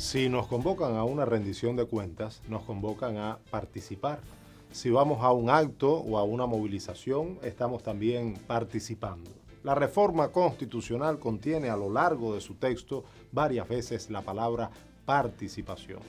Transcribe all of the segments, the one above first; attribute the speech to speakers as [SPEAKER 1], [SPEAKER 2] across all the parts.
[SPEAKER 1] Si nos convocan a una rendición de cuentas, nos convocan a participar. Si vamos a un acto o a una movilización, estamos también participando. La reforma constitucional contiene a lo largo de su texto varias veces la palabra participación.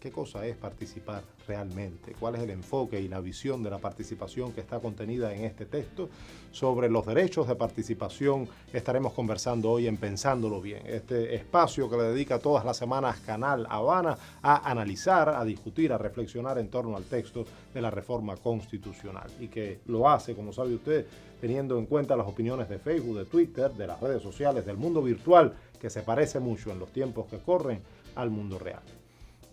[SPEAKER 1] ¿Qué cosa es participar realmente? ¿Cuál es el enfoque y la visión de la participación que está contenida en este texto? Sobre los derechos de participación estaremos conversando hoy en Pensándolo Bien, este espacio que le dedica todas las semanas Canal Habana a analizar, a discutir, a reflexionar en torno al texto de la reforma constitucional y que lo hace, como sabe usted, teniendo en cuenta las opiniones de Facebook, de Twitter, de las redes sociales, del mundo virtual, que se parece mucho en los tiempos que corren al mundo real.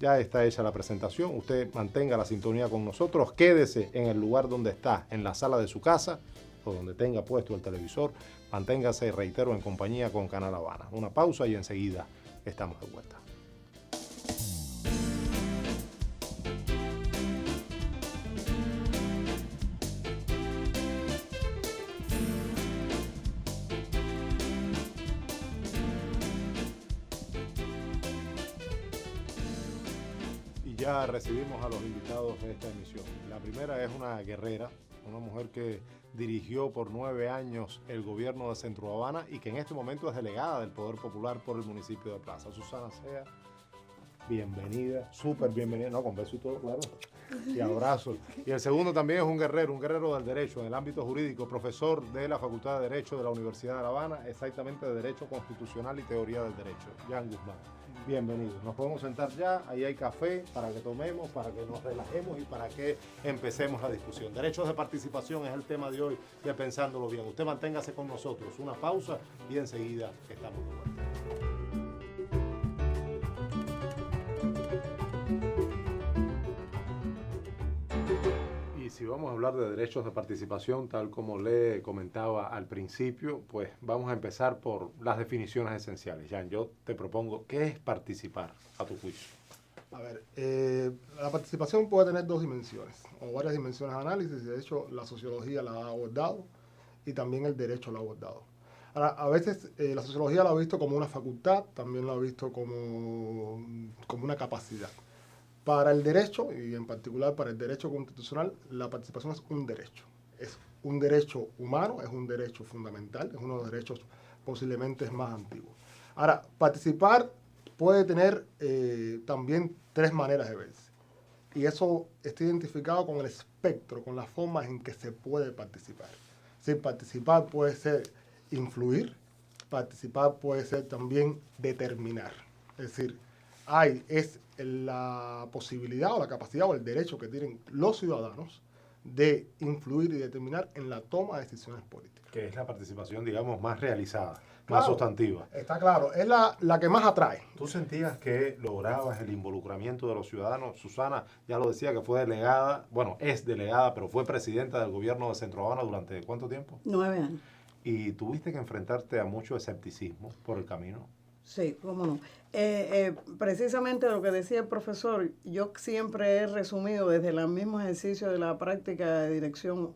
[SPEAKER 1] Ya está hecha la presentación, usted mantenga la sintonía con nosotros, quédese en el lugar donde está, en la sala de su casa o donde tenga puesto el televisor, manténgase, reitero, en compañía con Canal Habana. Una pausa y enseguida estamos de vuelta. Ya recibimos a los invitados de esta emisión. La primera es una guerrera, una mujer que dirigió por 9 años el gobierno de Centro Habana y que en este momento es delegada del Poder Popular por el municipio de Plaza. Susana Sea, bienvenida, súper bienvenida, no, con beso y todo, claro, y abrazos. Y el segundo también es un guerrero del derecho en el ámbito jurídico, profesor de la Facultad de Derecho de la Universidad de La Habana, exactamente de Derecho Constitucional y Teoría del Derecho, Jan Guzmán. Bienvenidos. Nos podemos sentar ya, ahí hay café para que tomemos, para que nos relajemos y para que empecemos la discusión. Derechos de participación es el tema de hoy de Pensándolo Bien. Usted manténgase con nosotros, una pausa y enseguida estamos de vuelta. Y si vamos a hablar de derechos de participación, tal como le comentaba al principio, pues vamos a empezar por las definiciones esenciales. Jan, yo te propongo, ¿qué es participar a tu juicio?
[SPEAKER 2] A ver, la participación puede tener dos dimensiones, o varias dimensiones de análisis, de hecho la sociología la ha abordado y también el derecho lo ha abordado. Ahora, a veces la sociología lo ha visto como una facultad, también lo ha visto como una capacidad. Para el derecho, y en particular para el derecho constitucional, la participación es un derecho. Es un derecho humano, es un derecho fundamental, es uno de los derechos posiblemente más antiguos. Ahora, participar puede tener también 3 maneras de verse. Y eso está identificado con el espectro, con las formas en que se puede participar. Sí, participar puede ser influir, participar puede ser también determinar. Es decir, es la posibilidad o la capacidad o el derecho que tienen los ciudadanos de influir y determinar en la toma de decisiones políticas.
[SPEAKER 1] Que es la participación, digamos, más realizada,
[SPEAKER 2] claro,
[SPEAKER 1] más sustantiva.
[SPEAKER 2] Está claro, es la que más atrae.
[SPEAKER 1] ¿Tú sentías que lograbas el involucramiento de los ciudadanos? Susana ya lo decía que fue delegada, bueno, es delegada, pero fue presidenta del gobierno de Centro Habana durante ¿cuánto tiempo?
[SPEAKER 3] 9 años.
[SPEAKER 1] ¿Y tuviste que enfrentarte a mucho escepticismo por el camino?
[SPEAKER 3] Sí, cómo no. Precisamente lo que decía el profesor, yo siempre he resumido desde el mismo ejercicio de la práctica de dirección,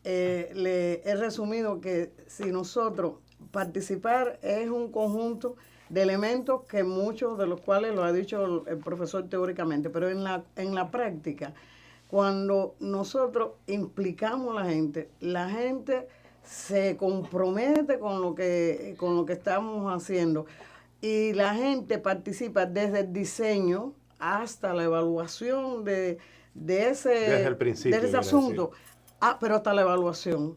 [SPEAKER 3] le he resumido que si nosotros participar es un conjunto de elementos que muchos de los cuales lo ha dicho el profesor teóricamente, pero en la práctica, cuando nosotros implicamos a la gente se compromete con lo que estamos haciendo. Y la gente participa desde el diseño hasta la evaluación de ese asunto. Pero hasta la evaluación,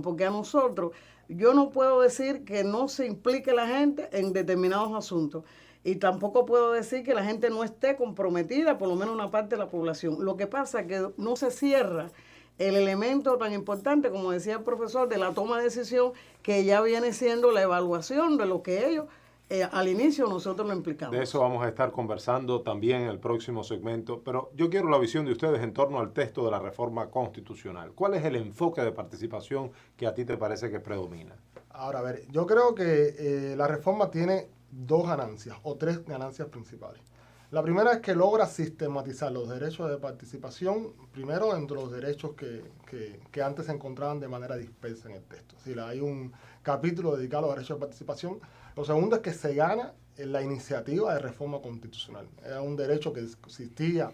[SPEAKER 3] porque a nosotros, yo no puedo decir que no se implique la gente en determinados asuntos. Y tampoco puedo decir que la gente no esté comprometida, por lo menos una parte de la población. Lo que pasa es que no se cierra el elemento tan importante, como decía el profesor, de la toma de decisión, que ya viene siendo la evaluación de lo que ellos, al inicio nosotros lo implicamos.
[SPEAKER 1] De eso vamos a estar conversando también en el próximo segmento, pero yo quiero la visión de ustedes en torno al texto de la reforma constitucional. ¿Cuál es el enfoque de participación que a ti te parece que predomina?
[SPEAKER 2] Ahora, a ver, yo creo que la reforma tiene 2 ganancias, o 3 ganancias principales. La primera es que logra sistematizar los derechos de participación, primero entre los derechos que antes se encontraban de manera dispersa en el texto. Es decir, hay un capítulo dedicado a los derechos de participación. Lo segundo es que se gana en la iniciativa de reforma constitucional. Era un derecho que existía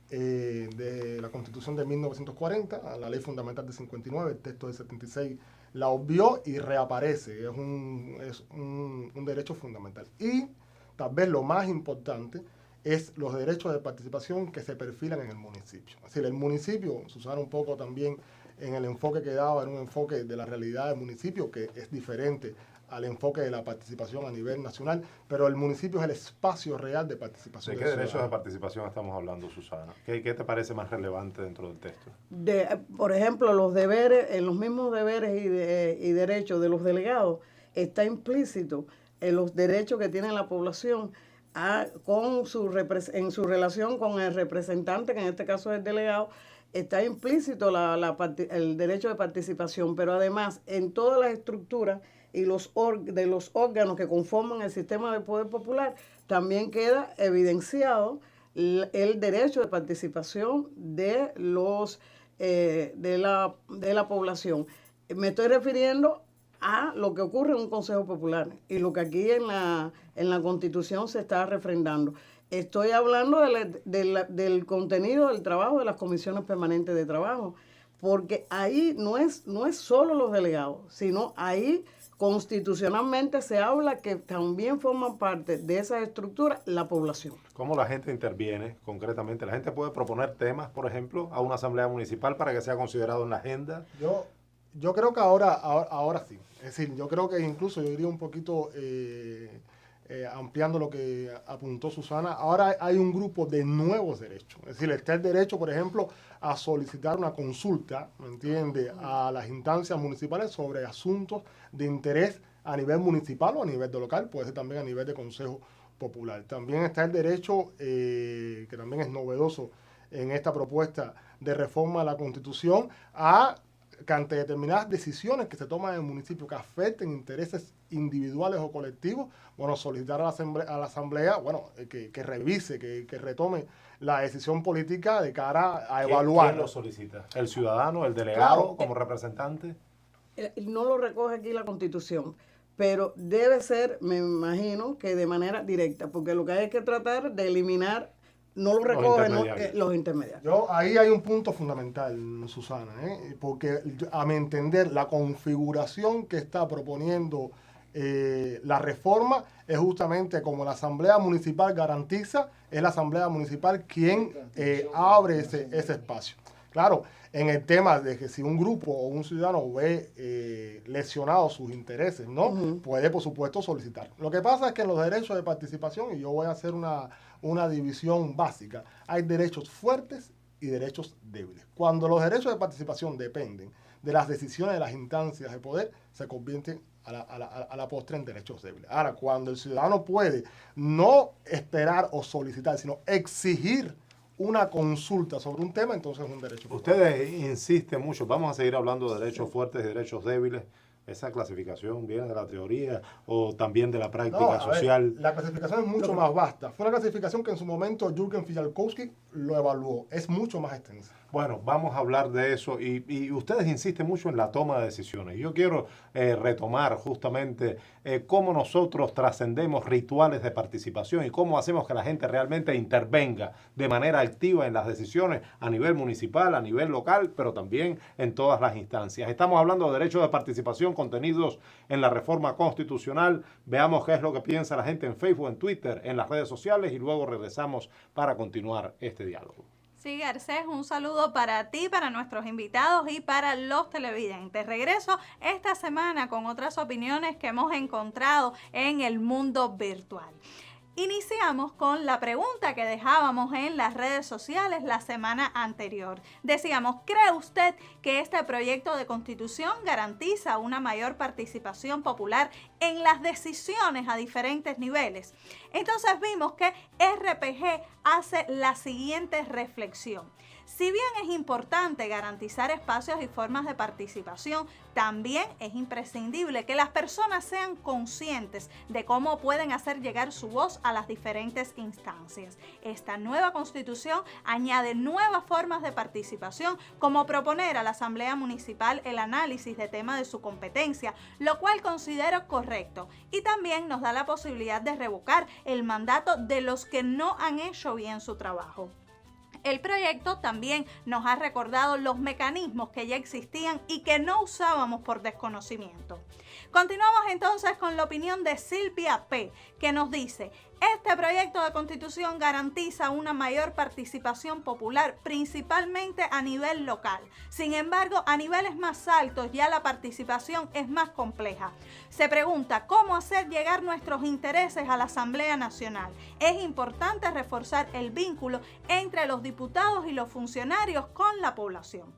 [SPEAKER 2] de la Constitución de 1940, a la Ley Fundamental de 59, el texto de 76 la obvió y reaparece. Es un derecho fundamental. Y tal vez lo más importante es los derechos de participación que se perfilan en el municipio. Es decir, el municipio, Susana un poco también en el enfoque que daba, era un enfoque de la realidad del municipio que es diferente al enfoque de la participación a nivel nacional, pero el municipio es el espacio real de participación.
[SPEAKER 1] ¿De qué derechos de participación estamos hablando, Susana? ¿Qué te parece más relevante dentro del texto?
[SPEAKER 3] Por ejemplo, los deberes, en los mismos deberes y derechos de los delegados, está implícito en los derechos que tiene la población en su relación con el representante, que en este caso es el delegado. Está implícito el derecho de participación, pero además en todas las estructuras y de los órganos que conforman el sistema de poder popular, también queda evidenciado el derecho de participación de la población. Me estoy refiriendo a lo que ocurre en un Consejo Popular y lo que aquí en la Constitución se está refrendando. Estoy hablando del contenido del trabajo de las comisiones permanentes de trabajo, porque ahí no es solo los delegados, sino ahí constitucionalmente se habla que también forman parte de esa estructura la población.
[SPEAKER 1] ¿Cómo la gente interviene concretamente? ¿La gente puede proponer temas, por ejemplo, a una asamblea municipal para que sea considerado en la agenda?
[SPEAKER 2] Yo creo que ahora sí. Es decir, yo creo que incluso yo diría un poquito ampliando lo que apuntó Susana, ahora hay un grupo de nuevos derechos. Es decir, está el derecho, por ejemplo, a solicitar una consulta, ¿me entiende?, a las instancias municipales sobre asuntos de interés a nivel municipal o a nivel de local, puede ser también a nivel de Consejo Popular. También está el derecho, que también es novedoso en esta propuesta de reforma a la Constitución, que ante determinadas decisiones que se toman en el municipio que afecten intereses individuales o colectivos, bueno, solicitar a la asamblea, que revise, que retome la decisión política de cara a evaluar.
[SPEAKER 1] ¿Quién lo solicita? ¿El ciudadano, el delegado, como representante?
[SPEAKER 3] No lo recoge aquí la Constitución, pero debe ser, me imagino, que de manera directa, porque lo que hay que tratar de eliminar. No lo recogen los intermediarios.
[SPEAKER 2] Ahí hay un punto fundamental, Susana, porque a mi entender la configuración que está proponiendo la reforma es justamente como la Asamblea Municipal garantiza, es la Asamblea Municipal quien abre ese espacio. Claro, en el tema de que si un grupo o un ciudadano ve lesionados sus intereses, ¿no? Puede, por supuesto, solicitar. Lo que pasa es que en los derechos de participación, y yo voy a hacer una división básica, hay derechos fuertes y derechos débiles. Cuando los derechos de participación dependen de las decisiones de las instancias de poder, se convierten a la postre en derechos débiles. Ahora, cuando el ciudadano puede no esperar o solicitar, sino exigir una consulta sobre un tema, entonces es un derecho.
[SPEAKER 1] Ustedes insisten mucho, vamos a seguir hablando de derechos fuertes y derechos débiles. ¿Esa clasificación viene de la teoría o también de la práctica social?
[SPEAKER 2] La clasificación es mucho más vasta. Fue una clasificación que en su momento Jürgen Fijalkowski lo evaluó. Es mucho más extensa.
[SPEAKER 1] Bueno, vamos a hablar de eso y ustedes insisten mucho en la toma de decisiones. Yo quiero retomar justamente cómo nosotros trascendemos rituales de participación y cómo hacemos que la gente realmente intervenga de manera activa en las decisiones a nivel municipal, a nivel local, pero también en todas las instancias. Estamos hablando de derechos de participación contenidos en la reforma constitucional. Veamos qué es lo que piensa la gente en Facebook, en Twitter, en las redes sociales y luego regresamos para continuar este diálogo.
[SPEAKER 4] Sí, Garcés, un saludo para ti, para nuestros invitados y para los televidentes. Regreso esta semana con otras opiniones que hemos encontrado en el mundo virtual. Iniciamos con la pregunta que dejábamos en las redes sociales la semana anterior. Decíamos, ¿cree usted que este proyecto de constitución garantiza una mayor participación popular en las decisiones a diferentes niveles? Entonces vimos que RPG hace la siguiente reflexión. Si bien es importante garantizar espacios y formas de participación, también es imprescindible que las personas sean conscientes de cómo pueden hacer llegar su voz a las diferentes instancias. Esta nueva Constitución añade nuevas formas de participación, como proponer a la Asamblea Municipal el análisis de temas de su competencia, lo cual considero correcto, y también nos da la posibilidad de revocar el mandato de los que no han hecho bien su trabajo. El proyecto también nos ha recordado los mecanismos que ya existían y que no usábamos por desconocimiento. Continuamos entonces con la opinión de Silvia P., que nos dice: este proyecto de constitución garantiza una mayor participación popular, principalmente a nivel local. Sin embargo, a niveles más altos ya la participación es más compleja. Se pregunta cómo hacer llegar nuestros intereses a la Asamblea Nacional. Es importante reforzar el vínculo entre los diputados y los funcionarios con la población.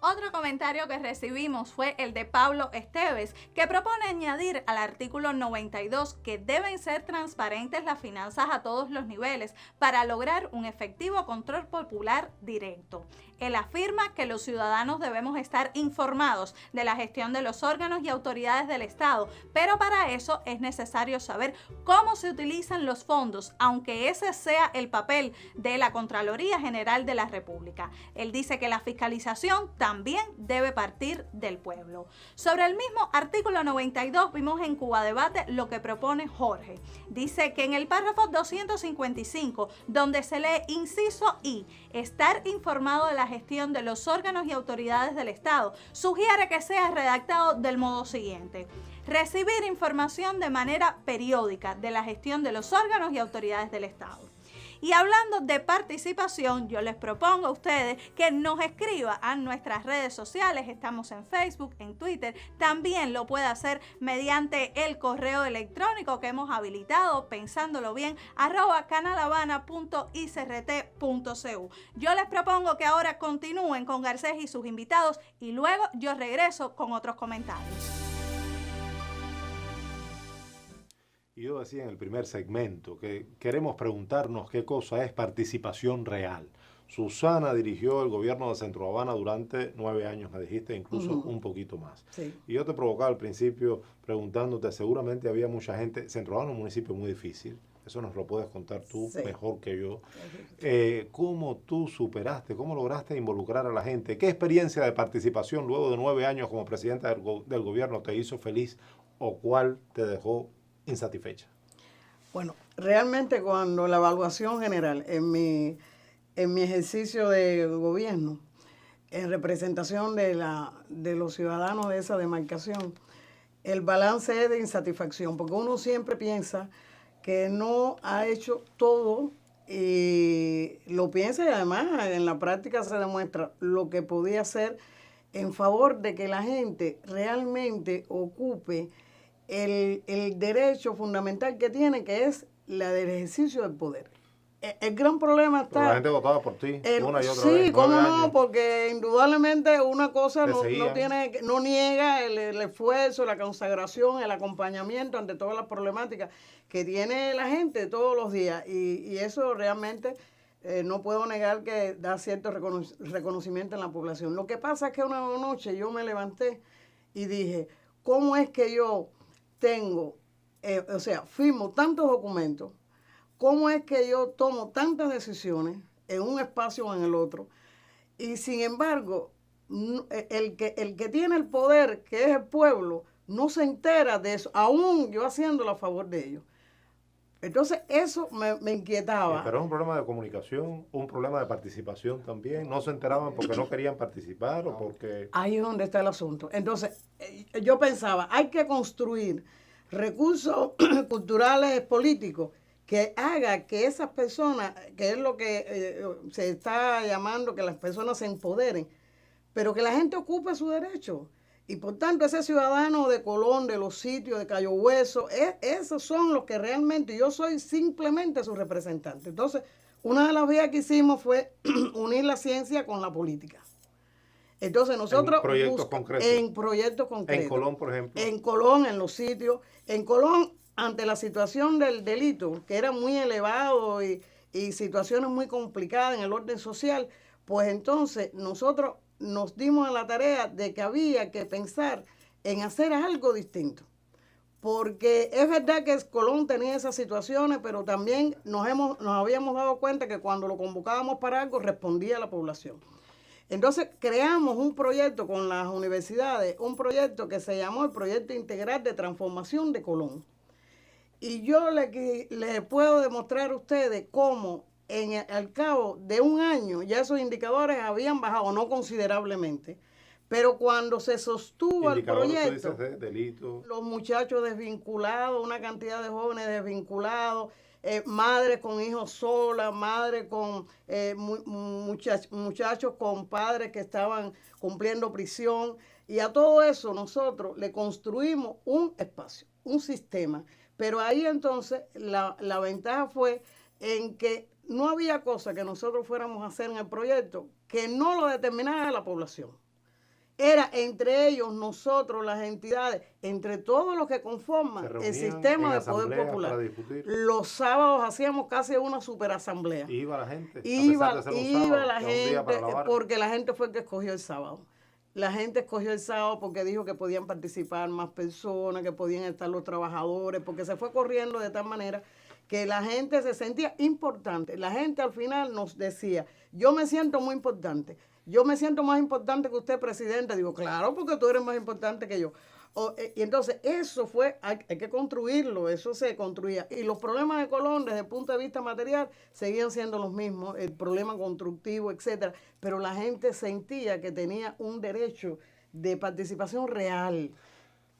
[SPEAKER 4] Otro comentario que recibimos fue el de Pablo Esteves, que propone añadir al artículo 92 que deben ser transparentes las finanzas a todos los niveles para lograr un efectivo control popular directo. Él afirma que los ciudadanos debemos estar informados de la gestión de los órganos y autoridades del Estado, pero para eso es necesario saber cómo se utilizan los fondos, aunque ese sea el papel de la Contraloría General de la República. Él dice que la fiscalización también debe partir del pueblo. Sobre el mismo artículo 92 vimos en Cuba Debate lo que propone Jorge. Dice que en el párrafo 255, donde se lee inciso I, estar informado de la gestión de los órganos y autoridades del Estado, sugiere que sea redactado del modo siguiente: recibir información de manera periódica de la gestión de los órganos y autoridades del Estado. Y hablando de participación, yo les propongo a ustedes que nos escriban a nuestras redes sociales. Estamos en Facebook, en Twitter. También lo puede hacer mediante el correo electrónico que hemos habilitado, pensándolo bien, @canalhabana.icrt.cu. Yo les propongo que ahora continúen con Garcés y sus invitados y luego yo regreso con otros comentarios.
[SPEAKER 1] Y yo decía en el primer segmento que queremos preguntarnos qué cosa es participación real. Susana dirigió el gobierno de Centro Habana durante 9 años, me dijiste, incluso un poquito más.
[SPEAKER 3] Sí.
[SPEAKER 1] Y yo te provocaba al principio preguntándote, seguramente había mucha gente. Centro Habana es un municipio muy difícil, eso nos lo puedes contar tú mejor que yo. ¿Cómo tú superaste, cómo lograste involucrar a la gente? ¿Qué experiencia de participación luego de 9 años como presidenta del gobierno te hizo feliz o cuál te dejó insatisfecha?
[SPEAKER 3] Bueno, realmente cuando la evaluación general en mi ejercicio de gobierno, en representación de los ciudadanos de esa demarcación, el balance es de insatisfacción, porque uno siempre piensa que no ha hecho todo, y lo piensa, y además en la práctica se demuestra lo que podía hacer en favor de que la gente realmente ocupe el derecho fundamental que tiene, que es la del ejercicio del poder. El gran problema está...
[SPEAKER 1] Pero la gente votaba por ti una y otra vez.
[SPEAKER 3] Sí, cómo no, porque indudablemente una cosa no niega el esfuerzo, la consagración, el acompañamiento ante todas las problemáticas que tiene la gente todos los días. Y eso realmente no puedo negar que da cierto reconocimiento en la población. Lo que pasa es que una noche yo me levanté y dije, ¿cómo es que yo tengo, firmo tantos documentos? ¿Cómo es que yo tomo tantas decisiones en un espacio o en el otro? Y sin embargo, el que tiene el poder, que es el pueblo, no se entera de eso, aún yo haciéndolo a favor de ellos. Entonces eso me inquietaba.
[SPEAKER 1] Pero es un problema de comunicación, un problema de participación también. No se enteraban porque no querían participar o porque...
[SPEAKER 3] Ahí es donde está el asunto. Entonces yo pensaba, hay que construir recursos culturales, políticos, que haga que esas personas, que es lo que se está llamando que las personas se empoderen, pero que la gente ocupe su derecho. Y por tanto, ese ciudadano de Colón, de los sitios, de Cayo Hueso, esos son los que realmente, yo soy simplemente su representante. Entonces, una de las vías que hicimos fue unir la ciencia con la política. Entonces nosotros...
[SPEAKER 1] En proyectos concretos.
[SPEAKER 3] En proyectos concretos.
[SPEAKER 1] En Colón, por ejemplo.
[SPEAKER 3] En Colón, en los sitios. En Colón, ante la situación del delito, que era muy elevado y situaciones muy complicadas en el orden social, pues entonces nosotros nos dimos a la tarea de que había que pensar en hacer algo distinto. Porque es verdad que Colón tenía esas situaciones, pero también nos habíamos dado cuenta que cuando lo convocábamos para algo respondía a la población. Entonces creamos un proyecto con las universidades, un proyecto que se llamó el Proyecto Integral de Transformación de Colón. Y yo le puedo demostrar a ustedes cómo al cabo de un año ya esos indicadores habían bajado, no considerablemente, pero cuando se sostuvo el proyecto,
[SPEAKER 1] tú dices de delito,
[SPEAKER 3] los muchachos desvinculados, una cantidad de jóvenes desvinculados, madres con hijos solas, madres con muchachos con padres que estaban cumpliendo prisión, y a todo eso nosotros le construimos un espacio, un sistema. Pero ahí entonces la ventaja fue en que no había cosa que nosotros fuéramos a hacer en el proyecto que no lo determinara la población. Era entre ellos, nosotros, las entidades, entre todos los que conforman el sistema de poder popular. Los sábados hacíamos casi una superasamblea.
[SPEAKER 1] ¿Iba la gente?
[SPEAKER 3] Iba la gente, porque la gente fue el que escogió el sábado. La gente escogió el sábado porque dijo que podían participar más personas, que podían estar los trabajadores, porque se fue corriendo de tal manera que la gente se sentía importante. La gente al final nos decía, yo me siento muy importante. Yo me siento más importante que usted, presidente. Digo, claro, porque tú eres más importante que yo. Y entonces eso fue, hay que construirlo, eso se construía. Y los problemas de Colón desde el punto de vista material seguían siendo los mismos, el problema constructivo, etcétera. Pero la gente sentía que tenía un derecho de participación real.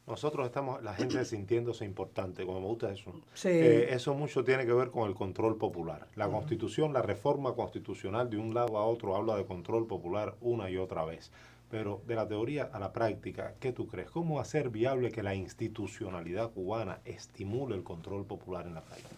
[SPEAKER 1] Nosotros estamos, la gente sintiéndose importante, como me gusta eso.
[SPEAKER 3] Sí.
[SPEAKER 1] Eso mucho tiene que ver con el control popular. La Constitución, la reforma constitucional de un lado a otro habla de control popular una y otra vez. Pero de la teoría a la práctica, ¿qué tú crees? ¿Cómo hacer viable que la institucionalidad cubana estimule el control popular en la práctica?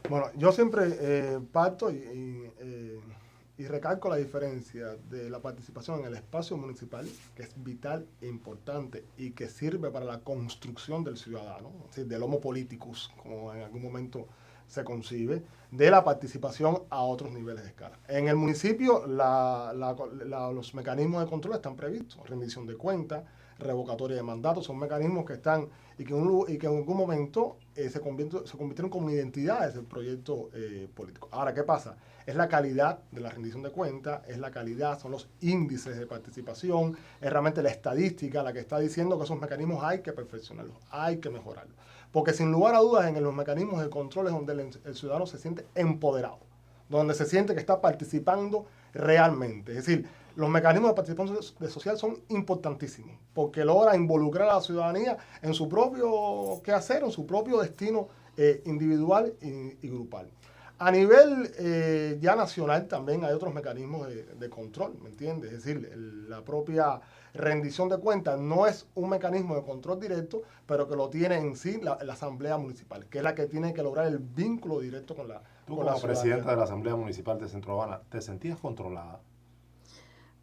[SPEAKER 2] Bueno, yo siempre parto y recalco la diferencia de la participación en el espacio municipal, que es vital e importante y que sirve para la construcción del ciudadano, es decir, del homo politicus, como en algún momento se concibe, de la participación a otros niveles de escala. En el municipio los mecanismos de control están previstos, rendición de cuentas, revocatoria de mandatos, son mecanismos que están y que en algún momento se convirtieron como identidades del proyecto político. Ahora, ¿qué pasa? Es la calidad de la rendición de cuentas, es la calidad, son los índices de participación, es realmente la estadística la que está diciendo que esos mecanismos hay que perfeccionarlos, hay que mejorarlos. Porque sin lugar a dudas en los mecanismos de control es donde el ciudadano se siente empoderado, donde se siente que está participando realmente. Es decir, los mecanismos de participación social son importantísimos porque logra involucrar a la ciudadanía en su propio quehacer, en su propio destino individual y grupal. A nivel ya nacional también hay otros mecanismos de control, ¿me entiendes? Es decir, la propia rendición de cuentas no es un mecanismo de control directo, pero que lo tiene en sí la Asamblea Municipal, que es la que tiene que lograr el vínculo directo con la ciudadanía.
[SPEAKER 1] Tú como presidenta de la Asamblea Municipal de Centro Habana, ¿te sentías controlada?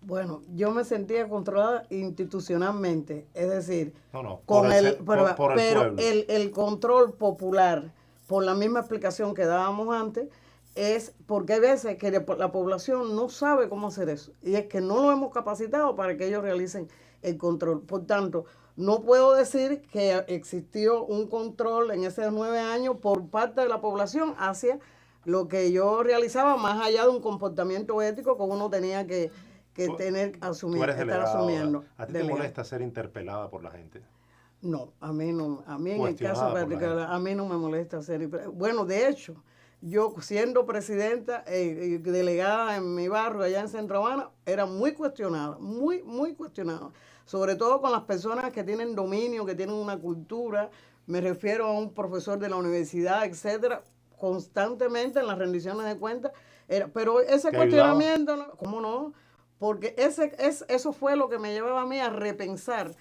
[SPEAKER 3] Bueno, yo me sentía controlada institucionalmente, es decir,
[SPEAKER 1] pero
[SPEAKER 3] el control popular, por la misma explicación que dábamos antes, es porque hay veces que la población no sabe cómo hacer eso, y es que no lo hemos capacitado para que ellos realicen el control. Por tanto, no puedo decir que existió un control en esos 9 años por parte de la población hacia lo que yo realizaba, más allá de un comportamiento ético que uno tenía que tener asumiendo.
[SPEAKER 1] Estar asumiendo. ¿A ti te molesta ser interpelada por la gente?
[SPEAKER 3] No, a mí no. A mí en el caso particular, a mí no me molesta ser interpelada. Bueno, de hecho, yo siendo presidenta delegada en mi barrio allá en Centro Habana, era muy cuestionada, muy cuestionada. Sobre todo con las personas que tienen dominio, que tienen una cultura. Me refiero a un profesor de la universidad, etcétera, constantemente en las rendiciones de cuentas. Pero ese cuestionamiento, ¿cómo no? Porque eso fue lo que me llevaba a mí a repensar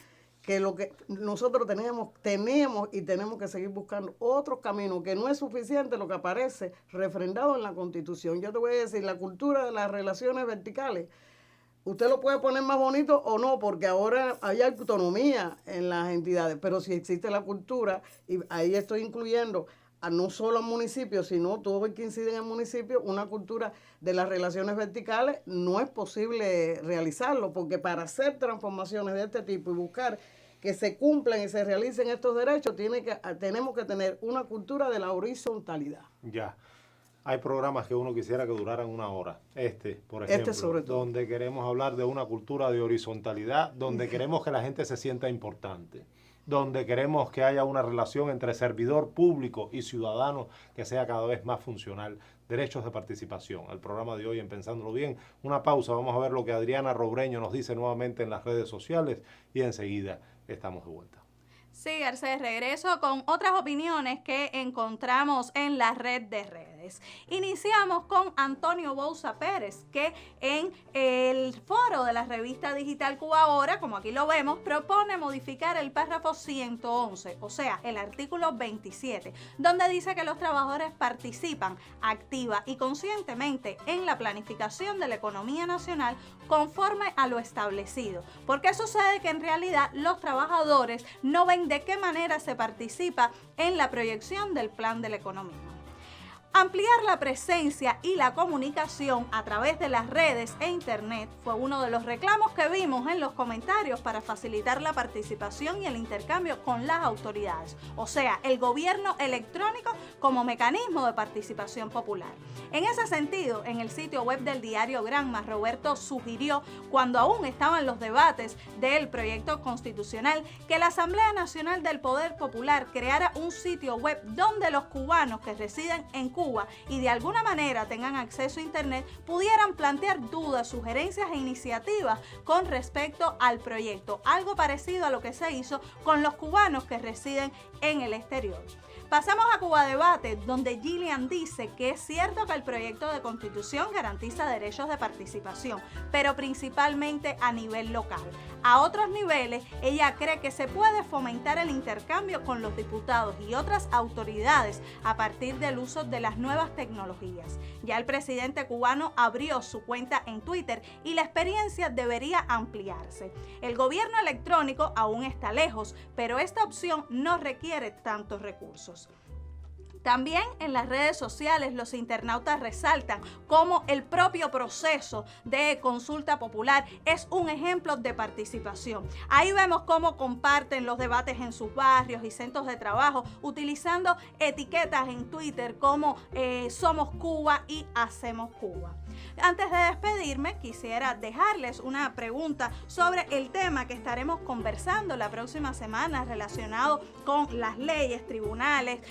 [SPEAKER 3] que lo que nosotros teníamos y tenemos que seguir buscando otros caminos, que no es suficiente lo que aparece refrendado en la Constitución. Yo te voy a decir, la cultura de las relaciones verticales, usted lo puede poner más bonito o no, porque ahora hay autonomía en las entidades, pero si existe la cultura, y ahí estoy incluyendo no solo al municipio, sino todo que incide en el municipio, una cultura de las relaciones verticales, no es posible realizarlo, porque para hacer transformaciones de este tipo y buscar que se cumplan y se realicen estos derechos, tenemos que tener una cultura de la horizontalidad.
[SPEAKER 1] Ya. Hay programas que uno quisiera que duraran 1 hora. Por ejemplo,
[SPEAKER 3] sobre todo,
[SPEAKER 1] donde queremos hablar de una cultura de horizontalidad, donde queremos que la gente se sienta importante, donde queremos que haya una relación entre servidor público y ciudadano que sea cada vez más funcional. Derechos de participación. El programa de hoy en Pensándolo Bien. Una pausa, vamos a ver lo que Adriana Robreño nos dice nuevamente en las redes sociales y enseguida estamos de vuelta.
[SPEAKER 4] Sí, Garcés, regreso con otras opiniones que encontramos en la red de redes. Iniciamos con Antonio Bouza Pérez, que en el foro de la revista digital Cuba Ahora, como aquí lo vemos, propone modificar el párrafo 111, o sea, el artículo 27, donde dice que los trabajadores participan activa y conscientemente en la planificación de la economía nacional conforme a lo establecido. Porque sucede que en realidad los trabajadores no ven de qué manera se participa en la proyección del plan de la economía. Ampliar la presencia y la comunicación a través de las redes e internet fue uno de los reclamos que vimos en los comentarios para facilitar la participación y el intercambio con las autoridades, o sea, el gobierno electrónico como mecanismo de participación popular. En ese sentido, en el sitio web del diario Granma, Roberto sugirió, cuando aún estaban los debates del proyecto constitucional, que la Asamblea Nacional del Poder Popular creara un sitio web donde los cubanos que residen en Cuba y de alguna manera tengan acceso a internet pudieran plantear dudas, sugerencias e iniciativas con respecto al proyecto, algo parecido a lo que se hizo con los cubanos que residen en el exterior. Pasamos a Cuba Debate, donde Gillian dice que es cierto que el proyecto de constitución garantiza derechos de participación, pero principalmente a nivel local. A otros niveles, ella cree que se puede fomentar el intercambio con los diputados y otras autoridades a partir del uso de las nuevas tecnologías. Ya el presidente cubano abrió su cuenta en Twitter y la experiencia debería ampliarse. El gobierno electrónico aún está lejos, pero esta opción no requiere tantos recursos. También en las redes sociales los internautas resaltan cómo el propio proceso de consulta popular es un ejemplo de participación. Ahí vemos cómo comparten los debates en sus barrios y centros de trabajo utilizando etiquetas en Twitter como Somos Cuba y Hacemos Cuba. Antes de despedirme, quisiera dejarles una pregunta sobre el tema que estaremos conversando la próxima semana relacionado con las leyes, tribunales,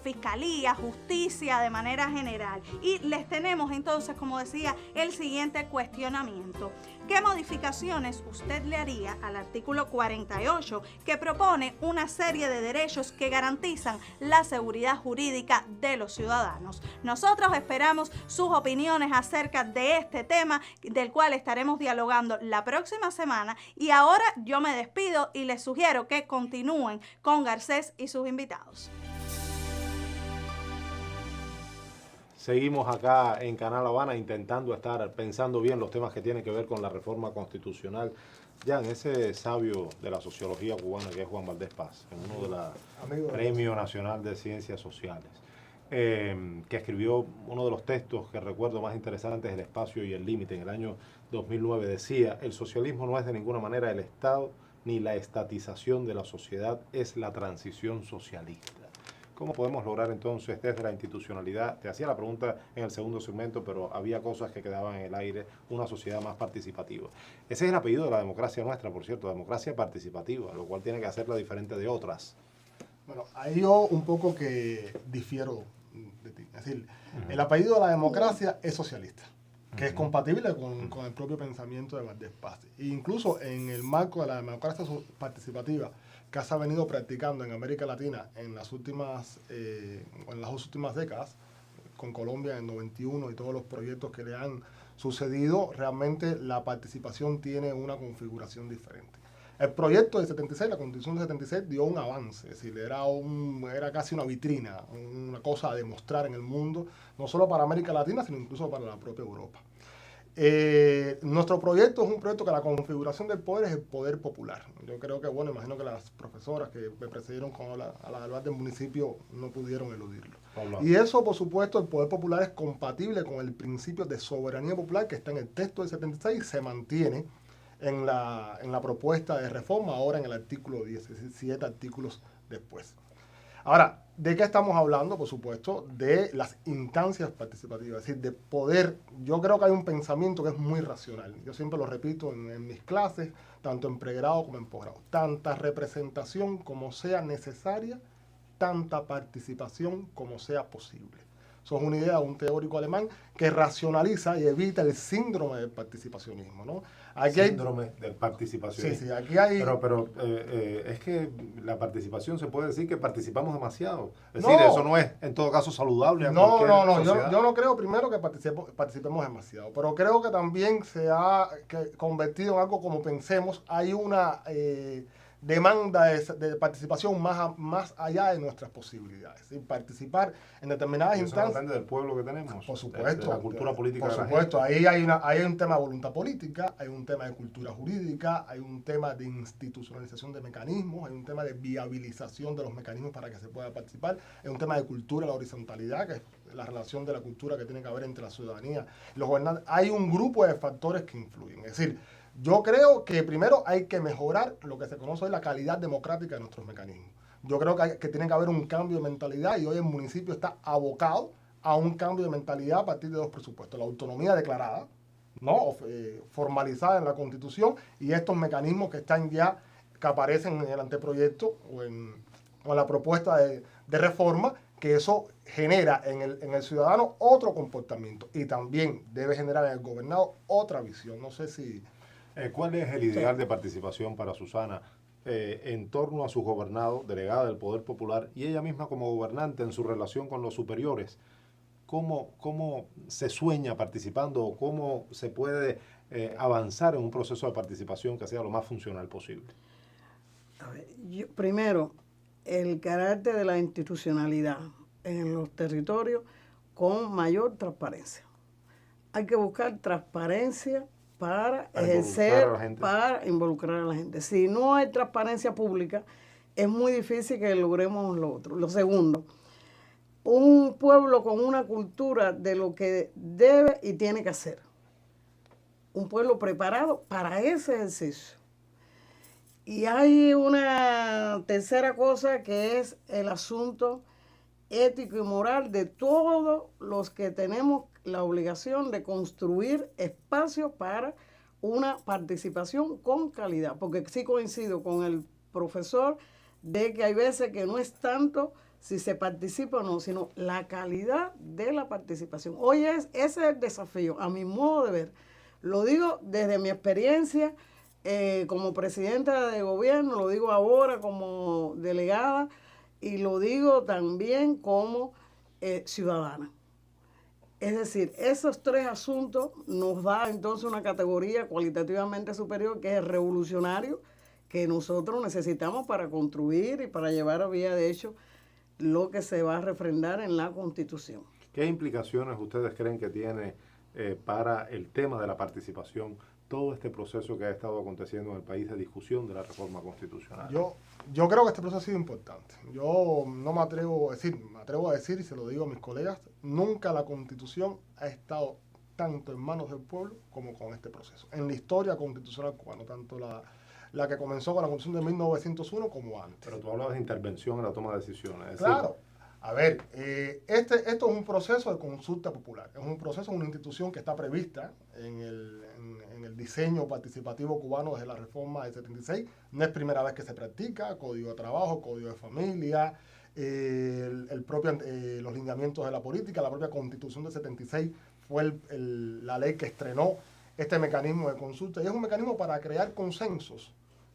[SPEAKER 4] fiscalía, justicia de manera general. Y les tenemos entonces, como decía, el siguiente cuestionamiento. ¿Qué modificaciones usted le haría al artículo 48 que propone una serie de derechos que garantizan la seguridad jurídica de los ciudadanos? Nosotros esperamos sus opiniones acerca de este tema, del cual estaremos dialogando la próxima semana. Y ahora yo me despido y les sugiero que continúen con Garcés y sus invitados.
[SPEAKER 1] Seguimos acá en Canal Habana intentando estar pensando bien los temas que tienen que ver con la reforma constitucional. Ya en ese sabio de la sociología cubana que es Juan Valdés Paz, en uno de los Premios Nacional de Ciencias Sociales, que escribió uno de los textos que recuerdo más interesantes, El espacio y el límite, en el año 2009, decía: el socialismo no es de ninguna manera el Estado ni la estatización de la sociedad, es la transición socialista. ¿Cómo podemos lograr entonces desde la institucionalidad? Te hacía la pregunta en el segundo segmento, pero había cosas que quedaban en el aire, una sociedad más participativa. Ese es el apellido de la democracia nuestra, por cierto, democracia participativa, lo cual tiene que hacerla diferente de otras.
[SPEAKER 2] Bueno, ahí yo un poco que difiero de ti. Es decir, el apellido de la democracia es socialista, que es compatible con el propio pensamiento de Valdés Paz. E incluso en el marco de la democracia participativa que se ha venido practicando en América Latina en las dos últimas décadas, con Colombia en el 91 y todos los proyectos que le han sucedido, realmente la participación tiene una configuración diferente. El proyecto de 76, la Constitución de 76, dio un avance, es decir, era casi una vitrina, una cosa a demostrar en el mundo, no solo para América Latina, sino incluso para la propia Europa. Nuestro proyecto es un proyecto que la configuración del poder es el poder popular. Yo creo que, bueno, imagino que las profesoras que me precedieron al hablar del municipio no pudieron eludirlo. Y eso, por supuesto, el poder popular es compatible con el principio de soberanía popular que está en el texto del 76 y se mantiene en la propuesta de reforma, ahora en el artículo 17 artículos después. Ahora, ¿de qué estamos hablando? Por supuesto, de las instancias participativas, es decir, de poder. Yo creo que hay un pensamiento que es muy racional. Yo siempre lo repito en mis clases, tanto en pregrado como en posgrado. Tanta representación como sea necesaria, tanta participación como sea posible. Eso es una idea de un teórico alemán que racionaliza y evita el síndrome del participacionismo, ¿no?
[SPEAKER 1] Síndrome del participacionismo.
[SPEAKER 2] Sí, aquí hay...
[SPEAKER 1] Pero es que la participación se puede decir que participamos demasiado. Es decir, eso no es en todo caso saludable.
[SPEAKER 2] Yo no creo primero que participemos demasiado, pero creo que también se ha convertido en algo como pensemos. Hay una demanda de participación más allá de nuestras posibilidades. ¿Sí? Participar en determinadas instancias.
[SPEAKER 1] Eso depende del pueblo que tenemos.
[SPEAKER 2] Por supuesto.
[SPEAKER 1] De la cultura política.
[SPEAKER 2] Por supuesto. Ahí hay un tema de voluntad política, hay un tema de cultura jurídica, hay un tema de institucionalización de mecanismos, hay un tema de viabilización de los mecanismos para que se pueda participar, hay un tema de cultura, la horizontalidad, que es la relación de la cultura que tiene que haber entre la ciudadanía y los gobernantes. Hay un grupo de factores que influyen. Es decir, yo creo que primero hay que mejorar lo que se conoce hoy la calidad democrática de nuestros mecanismos. Yo creo que tiene que haber un cambio de mentalidad y hoy el municipio está abocado a un cambio de mentalidad a partir de dos presupuestos. La autonomía declarada, ¿no? Formalizada en la Constitución y estos mecanismos que están ya, que aparecen en el anteproyecto o en la propuesta de reforma, que eso genera en el ciudadano otro comportamiento y también debe generar en el gobernado otra visión. No sé si...
[SPEAKER 1] ¿Cuál es el ideal de participación para Susana en torno a sus gobernados, delegada del Poder Popular, y ella misma como gobernante en su relación con los superiores? ¿Cómo se sueña participando o cómo se puede avanzar en un proceso de participación que sea lo más funcional posible?
[SPEAKER 3] A ver, primero, el carácter de la institucionalidad en los territorios con mayor transparencia. Hay que buscar transparencia para ejercer, para involucrar a la gente. Si no hay transparencia pública, es muy difícil que logremos lo otro. Lo segundo, un pueblo con una cultura de lo que debe y tiene que hacer. Un pueblo preparado para ese ejercicio. Y hay una tercera cosa que es el asunto ético y moral de todos los que tenemos la obligación de construir espacios para una participación con calidad, porque sí coincido con el profesor de que hay veces que no es tanto si se participa o no, sino la calidad de la participación. Hoy ese es el desafío, a mi modo de ver. Lo digo desde mi experiencia como presidenta de gobierno, lo digo ahora como delegada y lo digo también como ciudadana. Es decir, esos tres asuntos nos da entonces una categoría cualitativamente superior que es el revolucionario que nosotros necesitamos para construir y para llevar a vía de hecho lo que se va a refrendar en la Constitución.
[SPEAKER 1] ¿Qué implicaciones ustedes creen que tiene para el tema de la participación todo este proceso que ha estado aconteciendo en el país de discusión de la reforma constitucional?
[SPEAKER 2] Yo creo que este proceso ha sido importante. Yo no me atrevo a decir, y se lo digo a mis colegas, nunca la Constitución ha estado tanto en manos del pueblo como con este proceso. En la historia constitucional cubana, tanto la que comenzó con la Constitución de 1901 como antes.
[SPEAKER 1] Pero tú hablabas de intervención en la toma de decisiones.
[SPEAKER 2] Claro. A ver, esto es un proceso de consulta popular. Es un proceso, una institución que está prevista en el diseño participativo cubano desde la reforma del 76. No es primera vez que se practica. Código de trabajo, código de familia, los lineamientos de la política, la propia Constitución del 76 fue la ley que estrenó este mecanismo de consulta. Y es un mecanismo para crear consensos,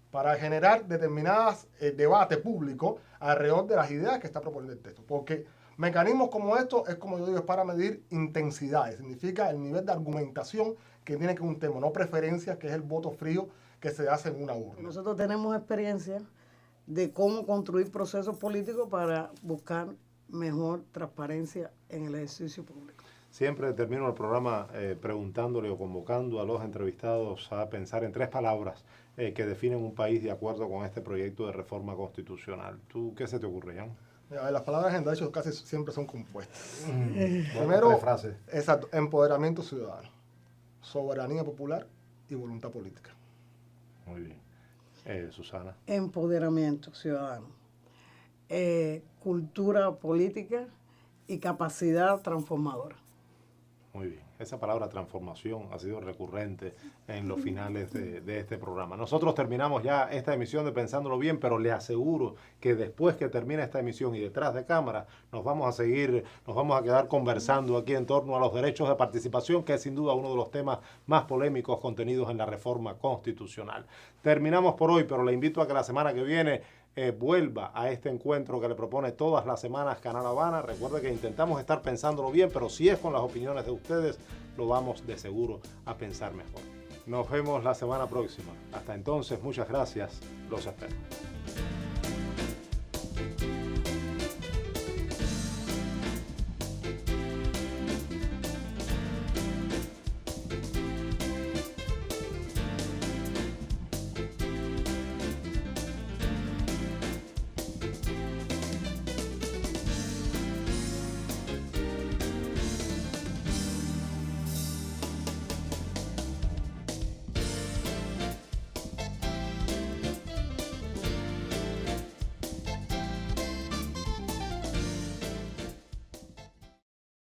[SPEAKER 2] para generar determinados debates públicos alrededor de las ideas que está proponiendo el texto. Porque mecanismos como estos es, como yo digo, es para medir intensidades. Significa el nivel de argumentación que tiene que un tema, no preferencias, que es el voto frío que se hace en una urna.
[SPEAKER 3] Nosotros tenemos experiencia de cómo construir procesos políticos para buscar mejor transparencia en el ejercicio público.
[SPEAKER 1] Siempre termino el programa preguntándole o convocando a los entrevistados a pensar en 3 palabras que definen un país de acuerdo con este proyecto de reforma constitucional. ¿Tú qué se te ocurre, Jan?
[SPEAKER 2] Las palabras en derecho casi siempre son compuestas.
[SPEAKER 1] Primero, 3 frases.
[SPEAKER 2] Exacto, empoderamiento ciudadano, soberanía popular y voluntad política.
[SPEAKER 1] Muy bien. Susana.
[SPEAKER 3] Empoderamiento ciudadano, cultura política y capacidad transformadora.
[SPEAKER 1] Muy bien. Esa palabra transformación ha sido recurrente en los finales de este programa. Nosotros terminamos ya esta emisión de Pensándolo Bien, pero les aseguro que después que termine esta emisión y detrás de cámara, nos vamos a quedar conversando aquí en torno a los derechos de participación, que es sin duda uno de los temas más polémicos contenidos en la reforma constitucional. Terminamos por hoy, pero le invito a que la semana que viene vuelva a este encuentro que le propone todas las semanas Canal Habana. Recuerde que intentamos estar pensándolo bien, pero si es con las opiniones de ustedes, lo vamos de seguro a pensar mejor. Nos vemos la semana próxima. Hasta entonces, muchas gracias. Los espero.